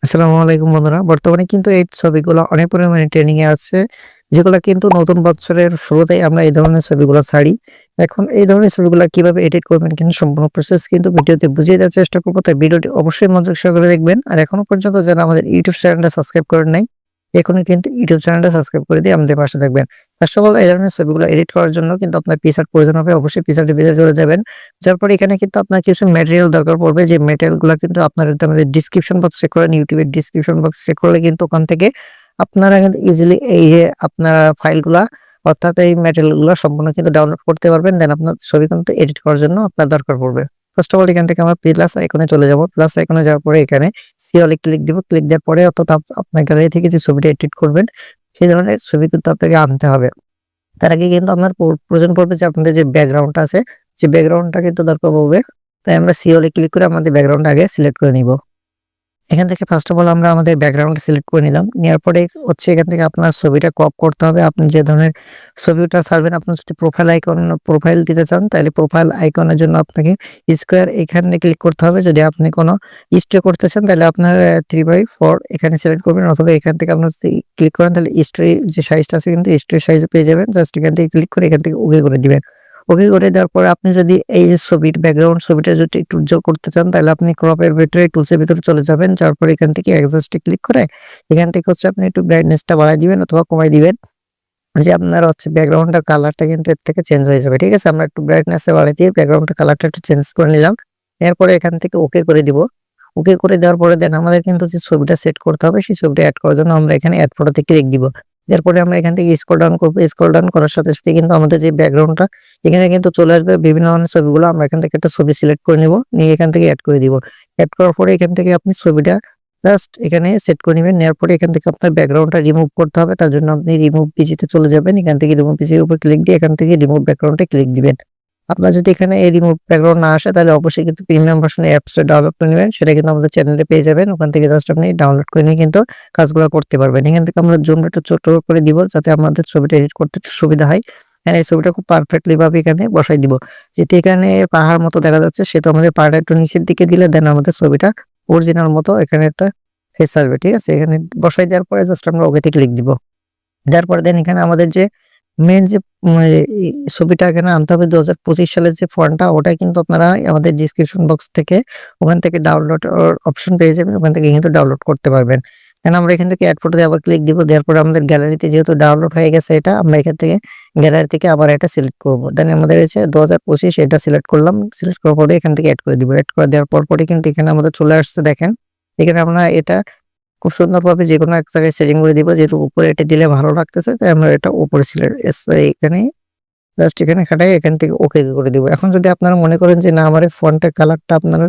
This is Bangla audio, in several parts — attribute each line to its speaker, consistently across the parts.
Speaker 1: আসসালামু আলাইকুম বন্ধুরা। বর্তমানে কিন্তু এই ছবিগুলো অনেক পরিমাণে ট্রেন্ডিং এ আছে। যেগুলা কিন্তু নতুন বছরের শুরুতেই আমরা এই ধরনের ছবিগুলা ছাড়ি। এখন এই ধরনের ছবিগুলা কিভাবে এডিট করবেন কিন্তু সম্পূর্ণ প্রসেস কিন্তু ভিডিওতে বুঝিয়ে দেওয়ার চেষ্টা করব। তাই ভিডিওটি অবশ্যই মনোযোগ সহকারে দেখবেন। আর এখনো পর্যন্ত যারা আমাদের YouTube চ্যানেলটা সাবস্ক্রাইব করেন নাই, এখনই কিন্তু YouTube চ্যানেলটা সাবস্ক্রাইব করে দিয়ে আমাদের পাশে থাকবেন। ফার্স্ট অফ অল এই ধরনের ছবিগুলো এডিট করার জন্য কিন্তু আপনার পিকচার প্রয়োজন হবে। অবশ্যই পিকচারটির ভিতরে চলে যাবেন। যার পরে এখানে কিন্তু আপনার কিছু ম্যাটেরিয়াল দরকার পড়বে। যে ম্যাটেরিয়াল গুলা কিন্তু আপনারা যদি আমাদের ডেসক্রিপশন বক্স চেক করেন, YouTube এর ডেসক্রিপশন বক্স চেক করলে কিন্তু ওখান থেকে আপনারা কিন্তু ইজিলি এই যে আপনারা ফাইলগুলা অর্থাৎ এই ম্যাটেরিয়াল গুলা সম্পূর্ণ কিন্তু ডাউনলোড করতে পারবেন। দেন আপনার ছবি কিন্তু এডিট করার জন্য আপনার দরকার পড়বে। ফার্স্ট অফ অল এখান থেকে আমরা প্লাস আইকনে চলে যাব। প্লাস আইকনে যাওয়ার পরে এখানে সিওলে ক্লিক দিব। ক্লিক দেওয়ার পরে অর্থাৎ আপনার গ্যালারি থেকে যে ছবিটা এডিট করবেন সেই ধরনের ছবি কিন্তু আপনাকে আনতে হবে। তার আগে কিন্তু আপনার প্রয়োজন পড়বে যে আপনাদের যে ব্যাকগ্রাউন্ডটা আছে, যে ব্যাকগ্রাউন্ডটা কিন্তু দরকার পড়বে। তাই আমরা সিওলে ক্লিক করে আমাদের ব্যাকগ্রাউন্ডটা আগে সিলেক্ট করে নিব। এখান থেকে ফার্স্ট অফ অল আমরা আমাদের ব্যাকগ্রাউন্ড সিলেক্ট করে নিলাম। নেওয়ার পরে হচ্ছে এখান থেকে আপনার ছবিটা ক্রপ করতে হবে। আপনি যে ধরনের ছবিটা ছাড়বেন, আপনার যদি প্রোফাইল দিতে চান তাহলে প্রোফাইল আইকনের জন্য আপনাকে স্কোয়ার এখানে ক্লিক করতে হবে। যদি আপনি কোনো হিস্ট্রি করতে চান তাহলে আপনার 3/4 এখানে সিলেক্ট করবেন, অথবা এখান থেকে আপনার যদি ক্লিক করেন তাহলে হিস্ট্রি যে সাইজটা আছে কিন্তু হিস্ট্রি সাইজ পেয়ে যাবেন। জাস্ট এখান থেকে ক্লিক করে এখান থেকে ওকে করে দিবেন। ওকে করে দেওয়ার পরে আপনি যদি এই যে ব্যাকগ্রাউন্ড ছবিটা যদি একটু উজ্জ্বল করতে চান তাহলে আপনি ক্রপের ভিতরে টুলসের ভিতরে চলে যাবেন। যাওয়ার পরে এখান থেকে অ্যাডজাস্টে ক্লিক করে এখান থেকে হচ্ছে আপনি একটু ব্রাইটনেসটা বাড়ায় দিবেন অথবা কমায় দিবেন। যে আপনার হচ্ছে ব্যাকগ্রাউন্ডের কালারটা কিন্তু এর থেকে চেঞ্জ হয়ে যাবে। ঠিক আছে? আমরা একটু ব্রাইটনেসে বাড়ায় দিয়ে ব্যাকগ্রাউন্ডের কালারটা একটু চেঞ্জ করে নিলাম। এরপরে এখান থেকে ওকে করে দিব। ওকে করে দেওয়ার পরে দেন আমাদের কিন্তু যে ছবিটা সেট করতে হবে সেই ছবিটা এড করার জন্য আমরা এখানে এড ফটোতে ক্লিক দিব। এরপরে আমরা এখান থেকে স্ক্রল ডাউন করব। স্ক্রল ডাউন করার সাথে, সাথে কিন্তু আমাদের যে ব্যাকগ্রাউন্ডটা এখানে কিন্তু চলে আসবে বিভিন্ন ধরনের ছবিগুলো। আমরা এখান থেকে একটা ছবি সিলেক্ট করে নিব। নিয়ে এখান থেকে এড করে দিব। এড করার পরে এখান থেকে আপনি ছবিটা জাস্ট এখানে সেট করে নিবেন। নেওয়ার পরে এখান থেকে আপনার ব্যাকগ্রাউন্ডটা রিমুভ করতে হবে। তার জন্য আপনি রিমুভ পিসিতে চলে যাবেন। এখান থেকে রিমুভ পিসির উপর ক্লিক দিয়ে এখান থেকে রিমুভ ব্যাকগ্রাউন্ডে ক্লিক দিবেন। আপনার যদি এখানে এই রিমুভ ব্যাকগ্রাউন্ড না আসে তাহলে অবশ্যই কিন্তু প্রিমিয়াম ভার্সনের অ্যাপসটা ডাউনলোড করে নিবেন। সেটা কিন্তু আমাদের চ্যানেলে পেয়ে যাবেন। ওখান থেকে জাস্ট আপনি ডাউনলোড করে নিয়ে কিন্তু কাজগুলো করতে পারবেন। এখান থেকে আমরা জুমটা একটু ছোট করে দিব যাতে আমাদের ছবিটা এডিট করতে একটু সুবিধা হয়। এই ছবিটা খুব পারফেক্টলি ভাবে এখানে বসাই দিব। যেহেতু এখানে পাহাড় মতো দেখা যাচ্ছে সেহেতু আমাদের পাহাড়টা একটু নিচের দিকে দিলে দেন আমাদের ছবিটা অরিজিনাল মতো এখানে একটা ফেস আসবে। ঠিক আছে? এখানে বসাই দেওয়ার পরে জাস্ট আমরা ওকেতে ক্লিক দিব। দেওয়ার পরে দেন এখানে আমাদের যে মেইন যে ছবিটা এখানে আনতে হবে ২০২৫ সালের যে ফন্টটা ওটা কিন্তু আপনারা আমাদের ডেসক্রিপশন বক্স থেকে ওখান থেকে ডাউনলোড অপশন পেয়ে যাবেন। ওখান থেকে কিন্তু ডাউনলোড করতে পারবেন। দেন আমরা এখান থেকে এড ফটোতে আবার ক্লিক দিব। দেওয়ার পরে আমাদের গ্যালারিতে যেহেতু ডাউনলোড হয়ে গেছে এটা আমরা এখান থেকে গ্যালারি থেকে আবার এটা সিলেক্ট করব। দেন আমাদের হচ্ছে ২০২৫ এটা সিলেক্ট করলাম। সিলেক্ট করার পরে এখান থেকে এড করে দিব। এড করে দেওয়ার পরে কিন্তু এখানে আমাদের চলে আসছে দেখেন। এখানে আমরা এটা খুব সুন্দরভাবে যেকোনো এক জায়গায় সেটিং করে দিব। যেহেতু উপরে এটা দিলে ভালো লাগতেছে তাই আমরা এটা উপরে এখানে জাস্ট এখানে খাটাই এখান থেকে ওকে করে দিব। এখন যদি আপনারা মনে করেন যে না আমার এই ফন্টের কালারটা আপনারা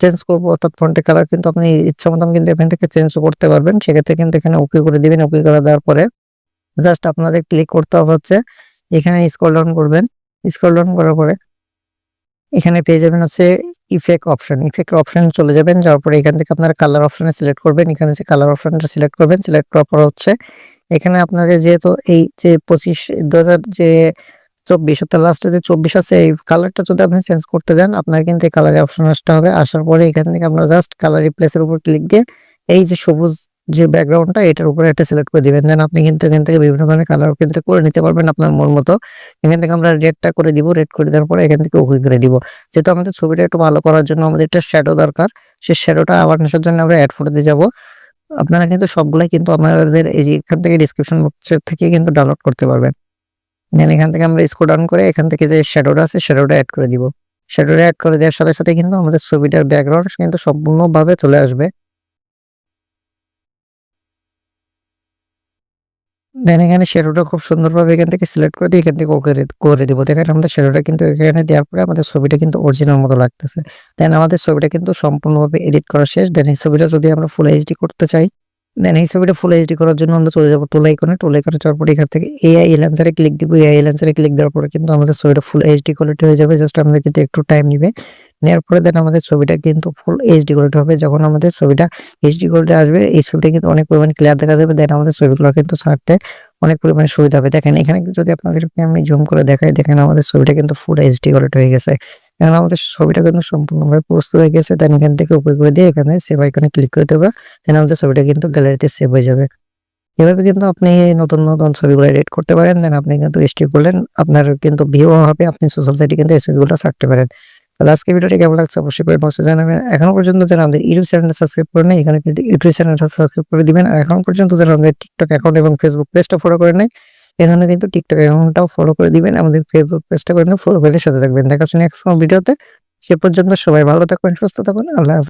Speaker 1: চেঞ্জ করব, অর্থাৎ ফন্টের কালার কিন্তু আপনি ইচ্ছা মতন কিন্তু এখান থেকে চেঞ্জ করতে পারবেন। সেক্ষেত্রে কিন্তু এখানে ওকে করে দিবেন। ওকে করে দেওয়ার পরে জাস্ট আপনাদের ক্লিক করতে হবে হচ্ছে এখানে স্ক্রল ডাউন করবেন। স্ক্রল ডাউন করার পরে এখানে পেয়ে যাবেন হচ্ছে ইফেক্ট অপশন। ইফেক্ট অপশনে চলে যাবেন। যাওয়ার পরে এখান থেকে আপনারা কালার অপশনে সিলেক্ট করবেন। এখানে যে কালার অপশনটা সিলেক্ট করবেন। সিলেক্ট করার পর হচ্ছে এখানে আপনাদের যেহেতু এই যে ২০০০ যে ২৪ অর্থাৎ লাস্টে যে ২৪ আছে এই কালারটা যদি আপনি চেঞ্জ করতে যান আপনার কিন্তু এই কালারের অপশন আসতে হবে। আসার পরে এখান থেকে আপনারা জাস্ট কালার রিপ্লেস এর উপর ক্লিক দিয়ে এই যে সবুজ যে ব্যাকগ্রাউন্ডটা এটার উপরে একটা সিলেক্ট করে দিবেন। দেন আপনি কিন্তু এখান থেকে বিভিন্ন ধরনের কালার কিন্তু করে নিতে পারবেন আপনার মন মতো। এখান থেকে আমরা রেডটা করে দিব। রেড করে দেওয়ার পরে এখান থেকে ওকে করে দিব। যেহেতু আমাদের ছবিটা একটু ভালো করার জন্য আমাদের একটা শ্যাডো দরকার। সেই শ্যাডোটা আবার জন্য আমরা এড ফটোতে যাব। আপনারা কিন্তু সবগুলাই কিন্তু আমাদের এই যে এখান থেকে ডেসক্রিপশন বক্স থেকে কিন্তু ডাউনলোড করতে পারবেন। দেন এখান থেকে আমরা স্ক্রল ডাউন করে এখান থেকে যে শ্যাডোটা আছে শ্যাডোটা এড করে দিব। শ্যাডোটা এড করে দেওয়ার সাথে, সাথে কিন্তু আমাদের ছবিটার ব্যাকগ্রাউন্ড কিন্তু সম্পূর্ণভাবে চলে আসবে। দেন এখানে শ্যাডোটা খুব সুন্দরভাবে এখান থেকে সিলেক্ট করে দিয়ে এখান থেকে ওকে করে দিব। দেখেন আমাদের শ্যাডোটা কিন্তু এখানে দেওয়ার পরে আমাদের ছবিটা কিন্তু অরিজিনাল মতো লাগতেছে। দেন আমাদের ছবিটা কিন্তু সম্পূর্ণভাবে এডিট করা শেষ। দেন এই ছবিটা যদি আমরা ফুল এইচডি করতে চাই, দেন এই ছবিটা ফুল এইচডি করার জন্য আমরা চলে যাব টুল আইকনে। টুল আইকনে যাওয়ার পরে এখান থেকে এআই এনহ্যান্সারে ক্লিক দিব। এআই এনহ্যান্সারে ক্লিক দেওয়ার পরে কিন্তু আমাদের ছবিটা ফুল এইচডি কোয়ালিটি হয়ে যাবে। জাস্ট আমাদের কিন্তু একটু টাইম নিবে। নেওয়ার পরে দেন আমাদের ছবিটা কিন্তু ফুল এইচডি কোয়ালিটি হবে। যখন আমাদের ছবিটা এইচডি কোয়ালিটি আসবে এই ছবিটা কিন্তু অনেক পরিমাণে ক্লিয়ার দেখা যাবে। দেন আমাদের ছবিগুলো কিন্তু ছাড়তে অনেক পরিমাণে সুবিধা হবে। দেখেন এখানে যদি আপনাদেরকে আমি জুম করে দেখাই, দেখেন আমাদের ছবিটা কিন্তু ফুল এইচডি কোয়ালিটি হয়ে গেছে। এখন আমাদের ছবিটা কিন্তু সম্পূর্ণভাবে প্রস্তুত হয়ে গেছে। দেন এখান থেকে উপরে করে দিয়ে এখানে সেভ আইকনে ক্লিক করে দেবা। দেন আমাদের ছবিটা কিন্তু গ্যালারিতে সেভ হয়ে যাবে। এভাবে কিন্তু আপনি নতুন ছবিগুলো এডিট করতে পারেন। দেন আপনি কিন্তু স্টিক করলেন। আপনার কিন্তু ভিউ হবে। আপনি সোশ্যাল সাইটে কিন্তু এই ছবিগুলো ছাড়তে পারেন। তাহলে আজকের ভিডিওটি কেমন লাগছে অবশ্যই কমেন্ট বক্সে জানাবেন। এখনো পর্যন্ত যারা আমাদের ইউটিউব চ্যানেলটা সাবস্ক্রাইব করেন নাই, এখানে কিন্তু ইউটিউব চ্যানেলটা সাবস্ক্রাইব করে দিবেন। আর এখনো পর্যন্ত যারা আমাদের TikTok অ্যাকাউন্ট এবং Facebook পেজটা ফলো করেন নাই, এখানে কিন্তু TikTok অ্যাকাউন্টটাও ফলো করে দিবেন। আমাদের Facebook পেজটা করে ফলো করে সাথে থাকবেন। দেখা হচ্ছে নেক্সট কোনো ভিডিওতে। সে পর্যন্ত সবাই ভালো থাকবেন, সুস্থ থাকবেন। আল্লাহ হাফেজ।